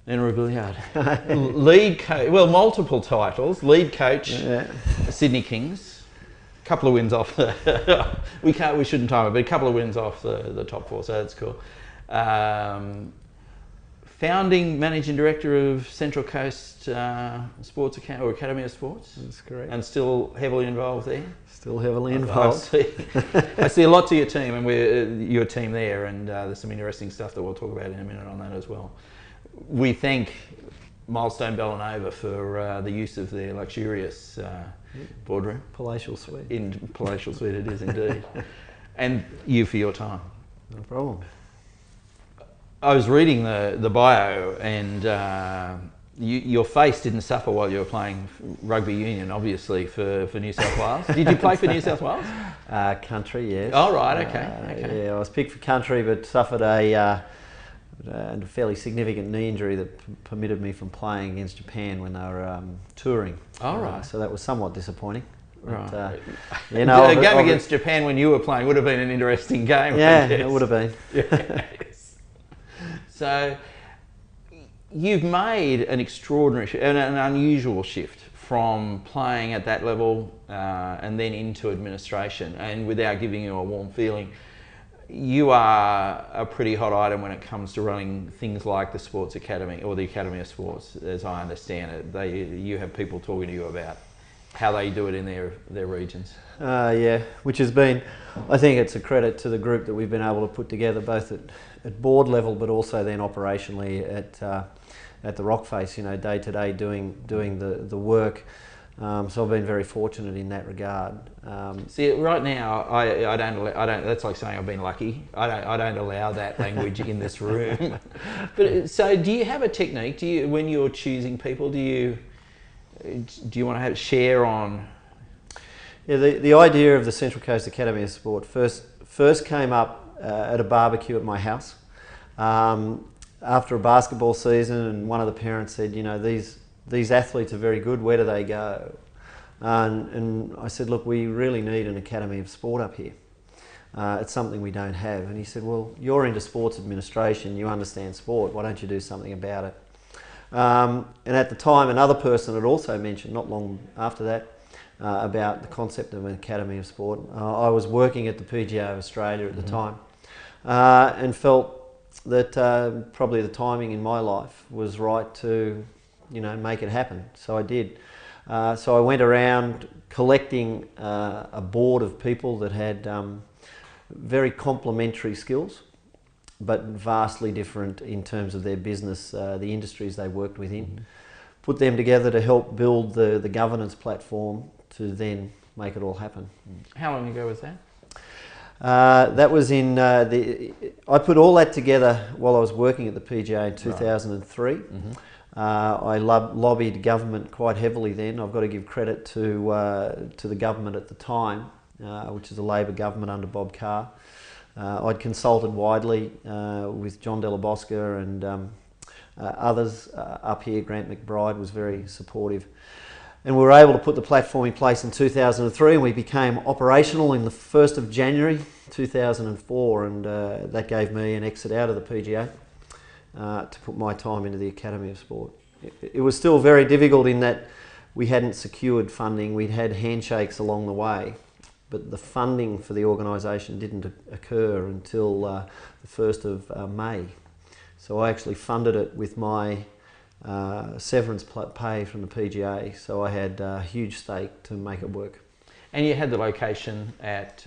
Enro Billiard. Lead coach, well, multiple titles. Lead coach, Sydney Kings. A couple of wins off the, we shouldn't time it, but a couple of wins off the top four, so that's cool. Founding managing director of Central Coast Sports Academy of Sports. That's correct. And still heavily involved there. Still heavily involved. I see a lot to your team, and your team there, and there's some interesting stuff that we'll talk about in a minute on that as well. We thank Milestone Bellanova for the use of their luxurious boardroom. Palatial suite. In palatial suite it is indeed. And you for your time. No problem. I was reading the bio, and your face didn't suffer while you were playing rugby union, obviously, for New South Wales. Did you play for New South Wales? Country, yes. Oh, right, okay. Yeah, I was picked for country, but suffered a fairly significant knee injury that permitted me from playing against Japan when they were touring. Oh, right. So that was somewhat disappointing. Right. But, you know, a game against Japan when you were playing would have been an interesting game. Yeah, it would have been. Yes. So you've made an extraordinary, an unusual shift from playing at that level and then into administration, and without giving you a warm feeling, you are a pretty hot item when it comes to running things like the Sports Academy or the Academy of Sports, as I understand it. You have people talking to you about how they do it in their regions. Yeah, which has been, I think it's a credit to the group that we've been able to put together, both at board level, but also then operationally at the Rockface, you know, day to day doing the work. So I've been very fortunate in that regard. See, right now, I don't. That's like saying I've been lucky. I don't allow that language in this room. But so, do you have a technique? When you're choosing people, do you want to share on? Yeah, the idea of the Central Coast Academy of Sport first came up at a barbecue at my house after a basketball season, and one of the parents said, you know, these athletes are very good, where do they go? And I said, look, we really need an Academy of Sport up here. It's something we don't have. And he said, well, you're into sports administration, you understand sport, why don't you do something about it? And at the time, another person had also mentioned, not long after that, about the concept of an Academy of Sport. I was working at the PGA of Australia at the time, and felt that probably the timing in my life was right to, you know, make it happen. So I did. So I went around collecting a board of people that had very complementary skills, but vastly different in terms of their business, the industries they worked within. Put them together to help build the governance platform to then make it all happen. How long ago was that? That was in I put all that together while I was working at the PGA in 2003. Right. I lobbied government quite heavily then. I've got to give credit to the government at the time, which is a Labor government under Bob Carr. I'd consulted widely with John Della Bosca and others up here. Grant McBride was very supportive. And we were able to put the platform in place in 2003, and we became operational in the 1st of January 2004, and that gave me an exit out of the PGA to put my time into the Academy of Sport. It was still very difficult in that we hadn't secured funding. We'd had handshakes along the way, but the funding for the organisation didn't occur until the 1st of May. So I actually funded it with my severance pay from the PGA, so I had a huge stake to make it work. And you had the location at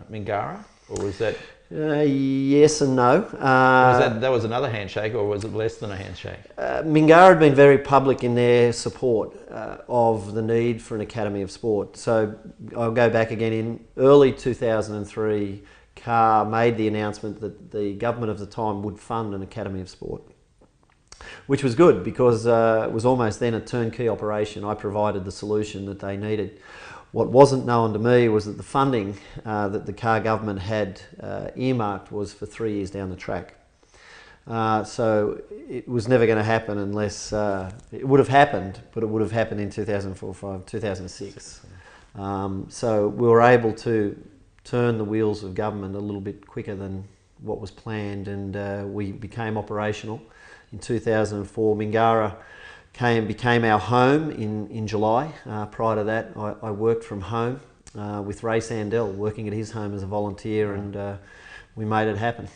Mingara, or was that? Yes and no. That was another handshake, or was it less than a handshake? Mingara had been very public in their support of the need for an Academy of Sport. So I'll go back again in early 2003. Carr made the announcement that the government of the time would fund an Academy of Sport, which was good because it was almost then a turnkey operation. I provided the solution that they needed. What wasn't known to me was that the funding that the Carr government had earmarked was for 3 years down the track. So it was never going to happen unless, it would have happened, but it would have happened in 2004, 2006. So we were able to turn the wheels of government a little bit quicker than what was planned, and we became operational in 2004. Mingara became our home in July. Prior to that, I worked from home with Ray Sandell, working at his home as a volunteer, and we made it happen.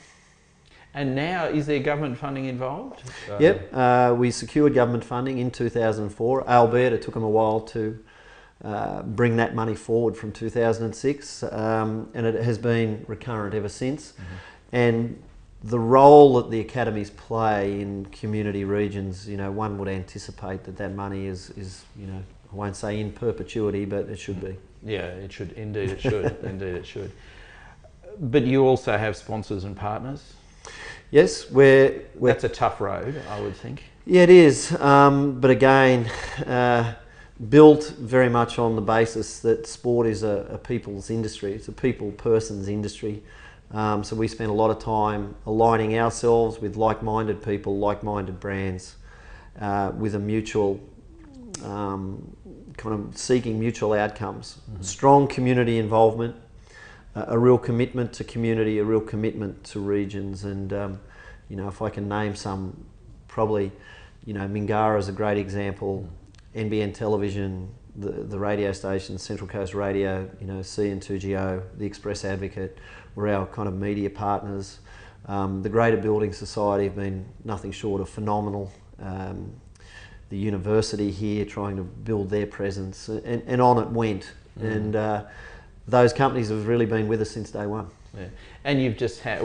And now, is there government funding involved? Yep, we secured government funding in 2004, albeit it took them a while to bring that money forward from 2006, and it has been recurrent ever since. Mm-hmm. And the role that the academies play in community regions, one would anticipate that money is, I won't say in perpetuity, but it should be. Yeah, it should. Indeed, it should. Indeed, it should. But you also have sponsors and partners. Yes, that's a tough road, I would think. Yeah, it is. But again, built very much on the basis that sport is a people's industry. It's a person's industry. So we spend a lot of time aligning ourselves with like-minded people, like-minded brands, with a mutual kind of seeking mutual outcomes. Mm-hmm. Strong community involvement, a real commitment to community, a real commitment to regions, and if I can name some, probably Mingara is a great example. NBN Television, the radio stations, Central Coast Radio, CN2GO, the Express Advocate, were our kind of media partners. The Greater Building Society have been nothing short of phenomenal. The university here trying to build their presence, and on it went. Mm. And those companies have really been with us since day one. Yeah. And you've just had,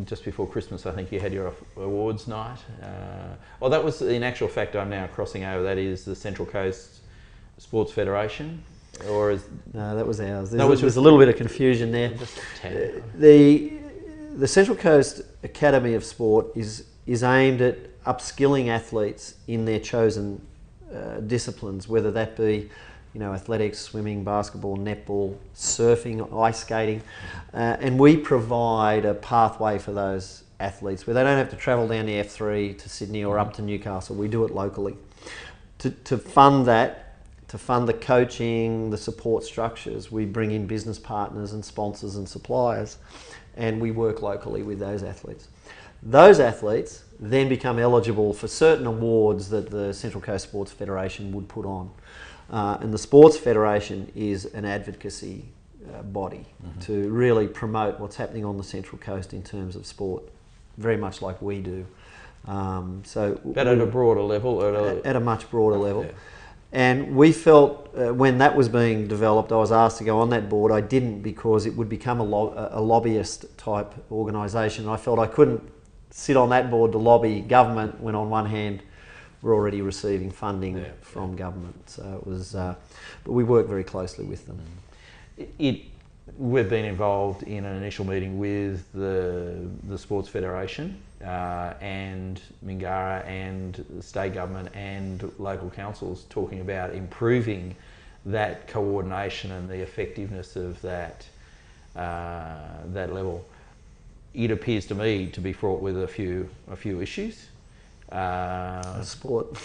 just before Christmas, I think you had your awards night. That was, in actual fact, I'm now crossing over, that is the Central Coast Sports Federation, or is... No, that was ours. There's a little bit of confusion there. Just the Central Coast Academy of Sport is aimed at upskilling athletes in their chosen disciplines, whether that be athletics, swimming, basketball, netball, surfing, ice skating, and we provide a pathway for those athletes where they don't have to travel down the F3 to Sydney or up to Newcastle. We do it locally. To fund that, to fund the coaching, the support structures, we bring in business partners and sponsors and suppliers, and we work locally with those athletes. Those athletes then become eligible for certain awards that the Central Coast Sports Federation would put on. And the Sports Federation is an advocacy body to really promote what's happening on the Central Coast in terms of sport, very much like we do. But at a broader level? At a much broader level. Yeah. And we felt when that was being developed, I was asked to go on that board. I didn't, because it would become a lobbyist type organisation. I felt I couldn't sit on that board to lobby government when on one hand we're already receiving funding from government. So it was, but we work very closely with them. We've been involved in an initial meeting with the Sports Federation and Mingara and the state government and local councils, talking about improving that coordination and the effectiveness of that level. It appears to me to be fraught with a few issues. Sport.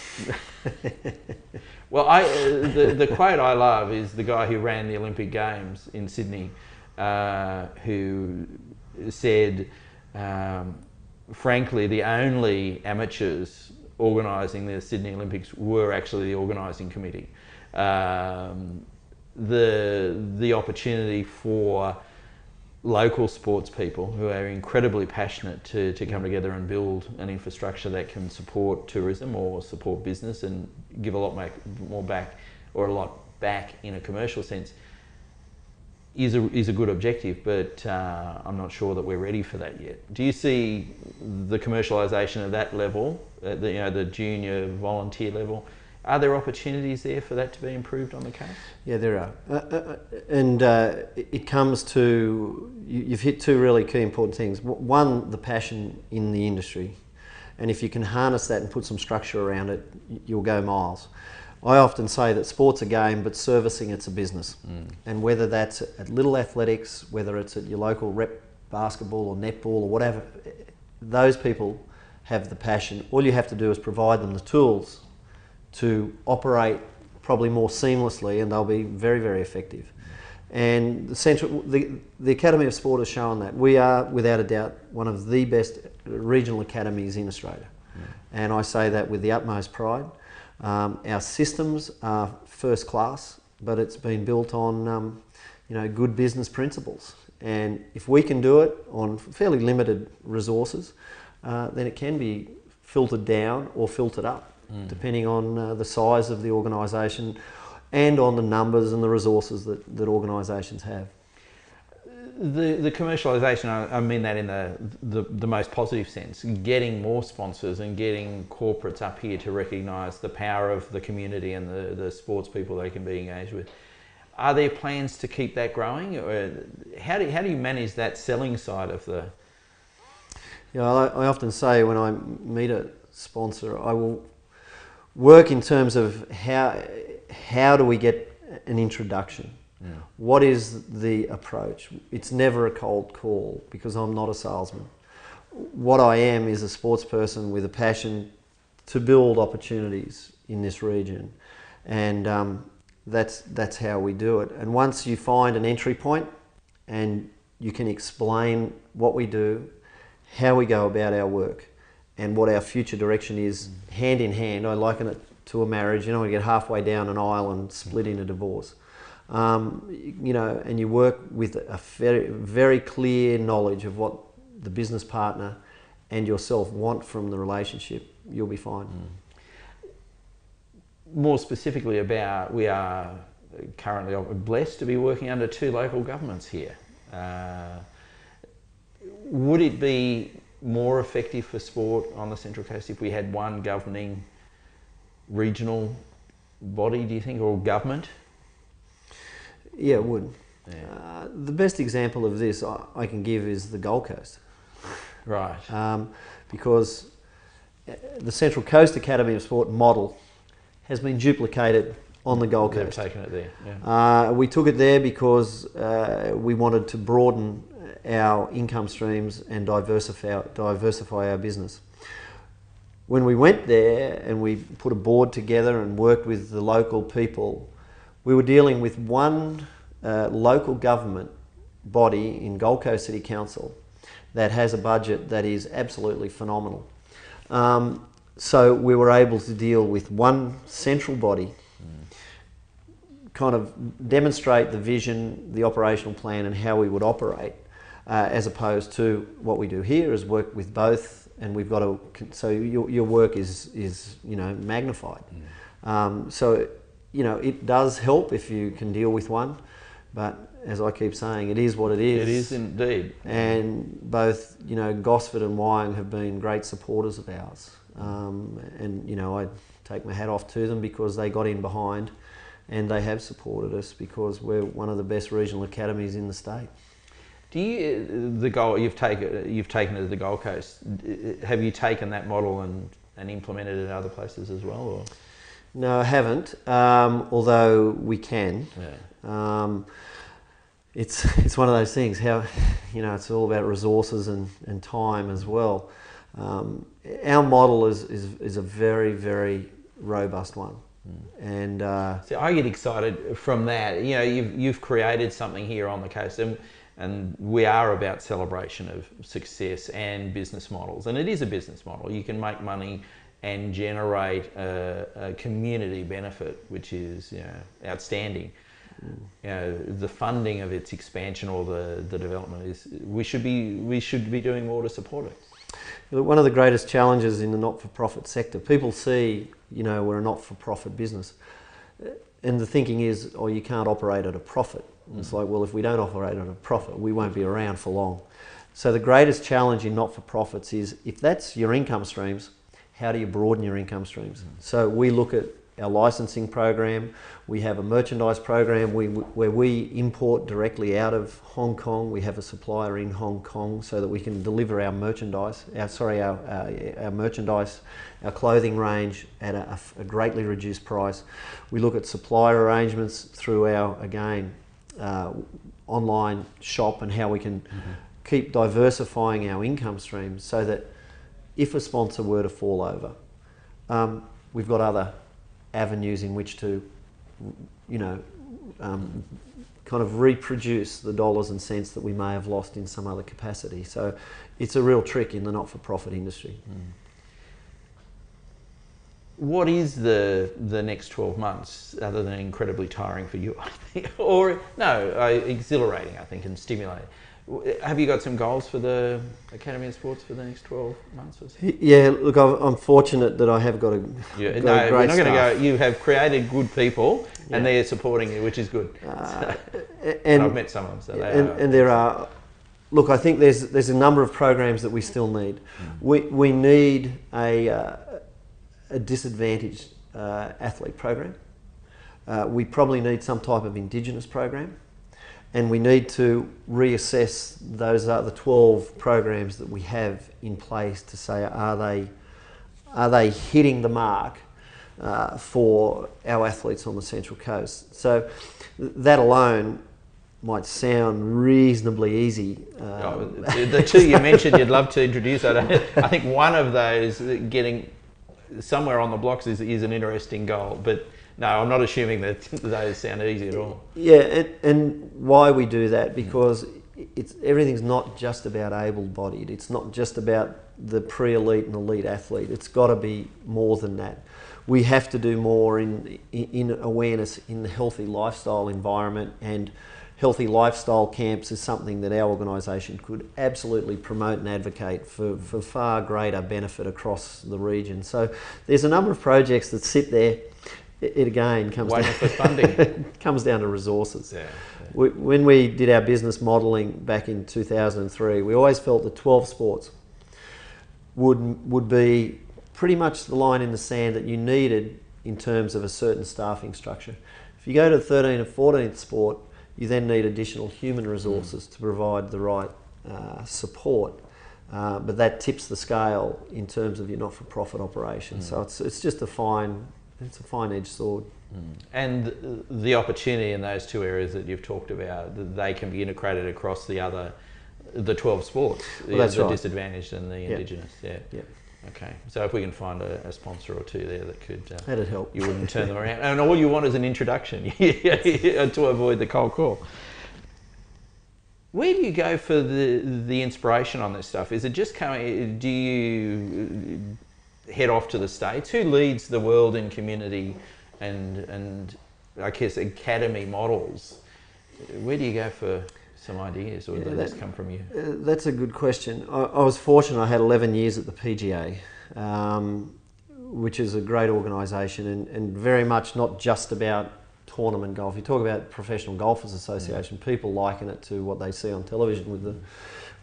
Well, the quote I love is the guy who ran the Olympic Games in Sydney, who said, frankly, the only amateurs organising the Sydney Olympics were actually the organising committee. The opportunity for local sports people who are incredibly passionate to come together and build an infrastructure that can support tourism or support business and give a lot more back, or a lot back in a commercial sense, is a good objective, but I'm not sure that we're ready for that yet. Do you see the commercialisation of that level, the junior volunteer level? Are there opportunities there for that to be improved on the case? Yeah, there are. And it comes to, you've hit two really key important things. One, the passion in the industry. And if you can harness that and put some structure around it, you'll go miles. I often say that sport's a game, but servicing it's a business. And whether that's at Little Athletics, whether it's at your local rep basketball or netball or whatever, those people have the passion. All you have to do is provide them the tools to operate probably more seamlessly, and they'll be very, very effective. And the Academy of Sport has shown that. We are, without a doubt, one of the best regional academies in Australia. and I say that with the utmost pride. Our systems are first class, but it's been built on good business principles. And if we can do it on fairly limited resources, then it can be filtered down or filtered up, depending on the size of the organisation and on the numbers and the resources that organisations have. The commercialisation, I mean that in the most positive sense, getting more sponsors and getting corporates up here to recognise the power of the community and the sports people they can be engaged with. Are there plans to keep that growing? Or how do you manage that selling side of the... I often say when I meet a sponsor, I will work in terms of how do we get an introduction? Yeah. What is the approach? It's never a cold call because I'm not a salesman. What I am is a sports person with a passion to build opportunities in this region, and that's how we do it. And once you find an entry point and you can explain what we do, how we go about our work, and what our future direction is, hand in hand. I liken it to a marriage. We get halfway down an aisle and split in a divorce. And you work with a very, very clear knowledge of what the business partner and yourself want from the relationship, you'll be fine. More specifically about, we are currently blessed to be working under 2 local governments here. Would it be more effective for sport on the Central Coast if we had one governing regional body, do you think, or government? Yeah, it would. Yeah. The best example of this I can give is the Gold Coast. Right. Because the Central Coast Academy of Sport model has been duplicated on the Gold Coast. They've taken it there. Yeah. We took it there because we wanted to broaden our income streams and diversify our business. When we went there and we put a board together and worked with the local people, we were dealing with one local government body in Gold Coast City Council that has a budget that is absolutely phenomenal. So we were able to deal with one central body, kind of demonstrate the vision, the operational plan and how we would operate, as opposed to what we do here is work with both, and we've got to, so your work is magnified. So it does help if you can deal with one, but as I keep saying, it is what it is. It is indeed. And both, Gosford and Wyong have been great supporters of ours. And I take my hat off to them because they got in behind and they have supported us because we're one of the best regional academies in the state. Do you, the goal you've taken it to the Gold Coast, have you taken that model and implemented it in other places as well? Or? No, I haven't, although we can. Yeah. It's one of those things, how, it's all about resources and time as well. Our model is a very, very robust one. And see, I get excited from that. You've created something here on the coast, and we are about celebration of success and business models. And it is a business model. You can make money and generate a community benefit, which is outstanding. The funding of its expansion or the development is we should be doing more to support it. One of the greatest challenges in the not-for-profit sector, people see, we're a not-for-profit business, and the thinking is, oh, you can't operate at a profit. It's like, well, if we don't operate at a profit, we won't be around for long. So the greatest challenge in not-for-profits is, if that's your income streams, how do you broaden your income streams? So we look at our licensing program. We have a merchandise program where we import directly out of Hong Kong. We have a supplier in Hong Kong so that we can deliver our merchandise, our merchandise, our clothing range at a greatly reduced price. We look at supplier arrangements through our, again, online shop and how we can keep diversifying our income streams so that if a sponsor were to fall over, we've got other avenues in which to, kind of reproduce the dollars and cents that we may have lost in some other capacity. So it's a real trick in the not-for-profit industry. What is the next 12 months, other than incredibly tiring for you, I think, or no, exhilarating, I think, and stimulating? Have you got some goals for the Academy of Sports for the next 12 months or so? Yeah, look, I'm fortunate that I have got a, Yeah, got no, a great we're not going to go. staff. You have created good people, and Yeah. they're supporting you, which is good. And I've met some of them, so they are. and there are. Look, I think there's a number of programs that we still need. We need a disadvantaged athlete program. We probably need some type of Indigenous program. And we need to reassess those other 12 programs that we have in place to say, are they hitting the mark for our athletes on the Central Coast? So that alone might sound reasonably easy. The two you mentioned, you'd love to introduce. I think one of those, getting somewhere on the blocks, is an interesting goal, but. No, I'm not assuming that those sound easy at all. Yeah, and why we do that, because everything's not just about able-bodied. It's not just about the pre-elite and elite athlete. It's got to be more than that. We have to do more in awareness in the healthy lifestyle environment, and healthy lifestyle camps is something that our organisation could absolutely promote and advocate for far greater benefit across the region. So there's a number of projects that sit there. It again comes down for funding. Comes down to resources. Yeah. When we did our business modelling back in 2003, we always felt that 12 sports would be pretty much the line in the sand that you needed in terms of a certain staffing structure. If you go to the 13th and 14th sport, you then need additional human resources to provide the right support. But that tips the scale in terms of your not-for-profit operation. So it's just a fine-edged sword. And the opportunity in those two areas that you've talked about, they can be integrated across the 12 sports, well, that's the right. disadvantaged and the Indigenous. Yeah. Okay. So if we can find a sponsor or two there that could... that'd help. You wouldn't turn them around. And all you want is an introduction to avoid the cold call. Where do you go for the inspiration on this stuff? Is it just coming... Do you head off to the States? Who leads the world in community and I guess academy models? Where do you go for some ideas, or do they just come from you? That's a good question. I was fortunate. I had 11 years at the PGA, which is a great organisation and very much not just about tournament golf. You talk about Professional Golfers Association, people liken it to what they see on television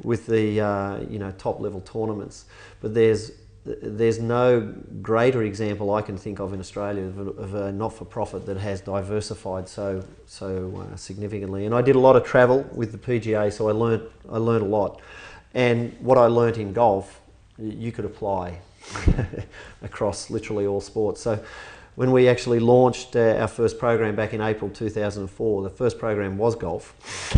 with the top level tournaments, but there's no greater example I can think of in Australia of a not-for-profit that has diversified so significantly. And I did a lot of travel with the PGA, so I learnt a lot. And what I learnt in golf, you could apply across literally all sports. So when we actually launched our first program back in April 2004, the first program was golf.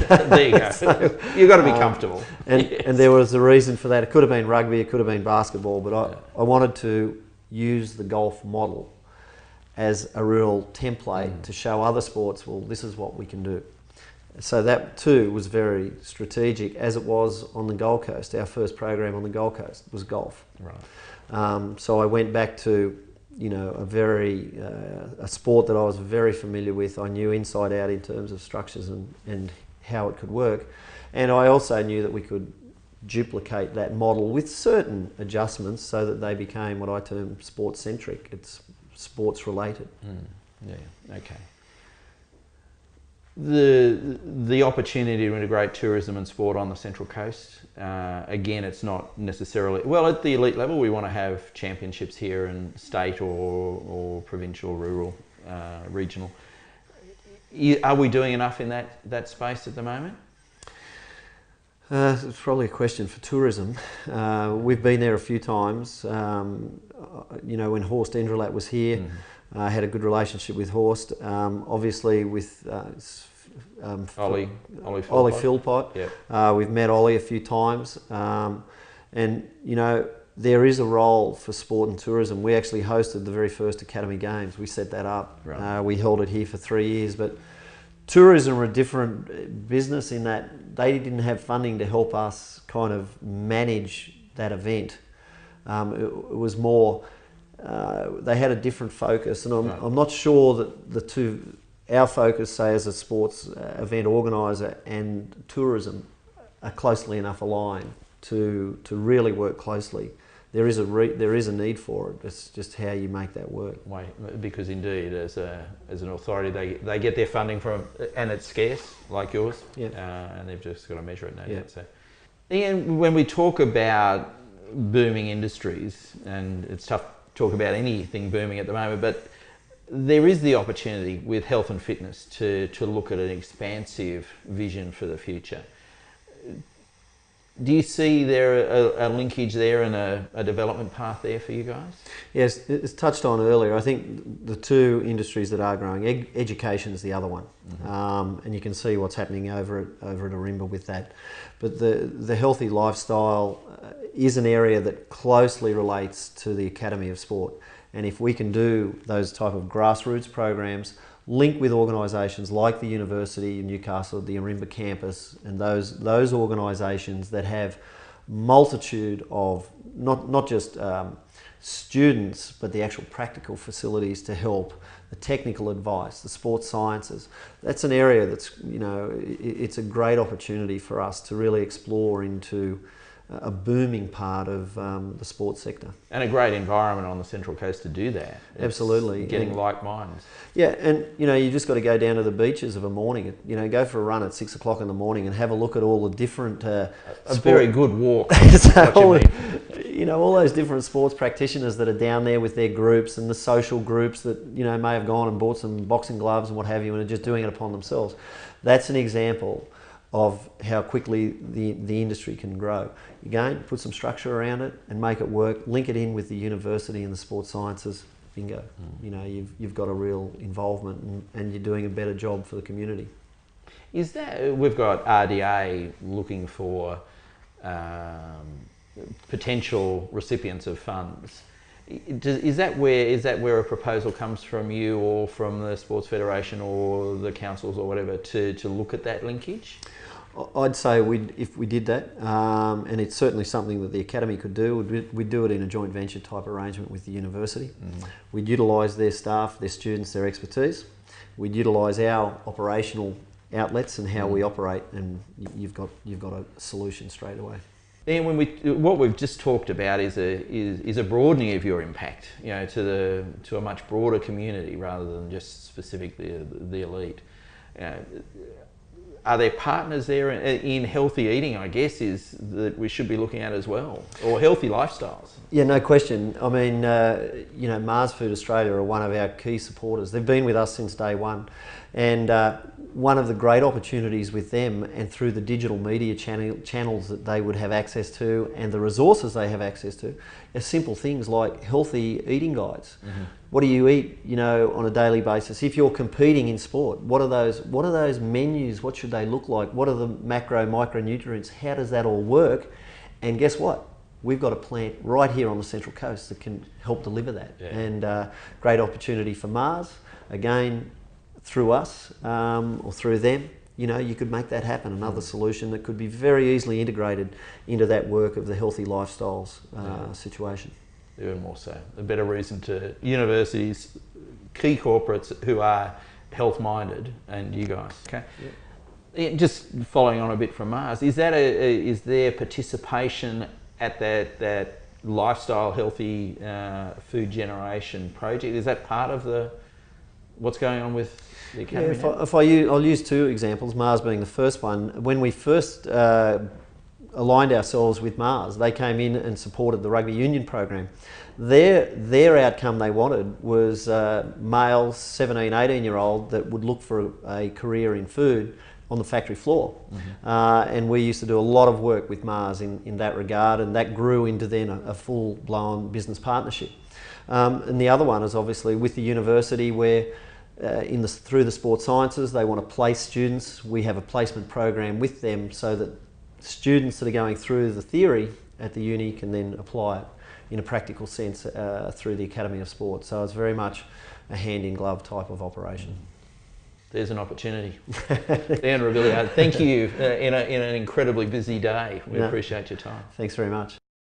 There you go. So, you've got to be comfortable. And there was a reason for that. It could have been rugby, it could have been basketball, but I wanted to use the golf model as a real template to show other sports, well, this is what we can do. So that too was very strategic, as it was on the Gold Coast. Our first program on the Gold Coast was golf. Right. So I went back to a sport that I was very familiar with. I knew inside out in terms of structures and how it could work. And I also knew that we could duplicate that model with certain adjustments so that they became what I term sports-centric. It's sports-related. Yeah, okay. The opportunity to integrate tourism and sport on the Central Coast, again, it's not necessarily... Well, at the elite level, we want to have championships here in state or provincial, rural, regional. Are we doing enough in that space at the moment? It's probably a question for tourism. We've been there a few times. When Horst Endrelat was here, I had a good relationship with Horst. Obviously with Ollie Philpott. Yep. We've met Ollie a few times. And there is a role for sport and tourism. We actually hosted the very first Academy Games. We set that up. Right. We held it here for 3 years. But tourism are a different business in that they didn't have funding to help us kind of manage that event. It was more they had a different focus, and I'm not sure that our focus, say as a sports event organiser and tourism, are closely enough aligned to really work closely. There is a need for it. It's just how you make that work. Because indeed, as an authority, they get their funding from, and it's scarce, like yours, and they've just got to measure it. No doubt. So, Ian, when we talk about booming industries, and it's tough to talk about anything booming at the moment, but there is the opportunity with health and fitness to look at an expansive vision for the future. Do you see there a linkage there and a development path there for you guys? Yes, it's touched on earlier. I think the two industries that are growing, education is the other one, and you can see what's happening over at Ourimbah with that. But the healthy lifestyle is an area that closely relates to the Academy of Sport, and if we can do those type of grassroots programs, link with organisations like the University in Newcastle, the Ourimbah campus, and those organisations that have multitude of not just students, but the actual practical facilities to help, the technical advice, the sports sciences. That's an area that's, it's a great opportunity for us to really explore into a booming part of the sports sector. And a great environment on the Central Coast to do that. Absolutely. Getting like minds. Yeah, and you just got to go down to the beaches of a morning, go for a run at 6 o'clock in the morning and have a look at all the different very good walk. All those different sports practitioners that are down there with their groups, and the social groups that may have gone and bought some boxing gloves and what have you, and are just doing it upon themselves. That's an example of how quickly the industry can grow. Again, put some structure around it and make it work, link it in with the university and the sports sciences, bingo. You've got a real involvement, and you're doing a better job for the community. Is that, we've got RDA looking for potential recipients of funds. Is that where a proposal comes from you or from the Sports Federation or the councils or whatever to look at that linkage? I'd say if we did that, and it's certainly something that the Academy could do, we'd do it in a joint venture type arrangement with the university. We'd utilise their staff, their students, their expertise. We'd utilise our operational outlets and how we operate, and you've got a solution straight away. And what we've just talked about is a broadening of your impact, to a much broader community rather than just specifically the elite. Are there partners there in healthy eating, I guess, is that we should be looking at as well, or healthy lifestyles? Yeah, no question. I mean, Mars Food Australia are one of our key supporters. They've been with us since day one, and one of the great opportunities with them, and through the digital media channels that they would have access to and the resources they have access to, are simple things like healthy eating guides. What do you eat, on a daily basis? If you're competing in sport, what are those menus? What should they look like? What are the macro, micronutrients? How does that all work? And guess what? We've got a plant right here on the Central Coast that can help deliver that. Yeah. And great opportunity for Mars. Again, through us or through them, you could make that happen. Another solution that could be very easily integrated into that work of the healthy lifestyles situation. Even more so. A better reason to universities, key corporates who are health-minded, and you guys. Okay. Yeah. Just following on a bit from Mars, is there participation at that lifestyle healthy food generation project? Is that part of what's going on with the Academy? Yeah, I'll use two examples, Mars being the first one. When we first aligned ourselves with Mars, they came in and supported the rugby union program. Their outcome they wanted was males, 17, 18-year-old, that would look for a career in food on the factory floor. And we used to do a lot of work with Mars in that regard, and that grew into then a full-blown business partnership. And the other one is obviously with the university, where through the sports sciences, they want to place students. We have a placement program with them so that students that are going through the theory at the uni can then apply it in a practical sense through the Academy of Sport. So it's very much a hand-in-glove type of operation. There's an opportunity. Ian Ravillard, thank you in an incredibly busy day. We appreciate your time. Thanks very much.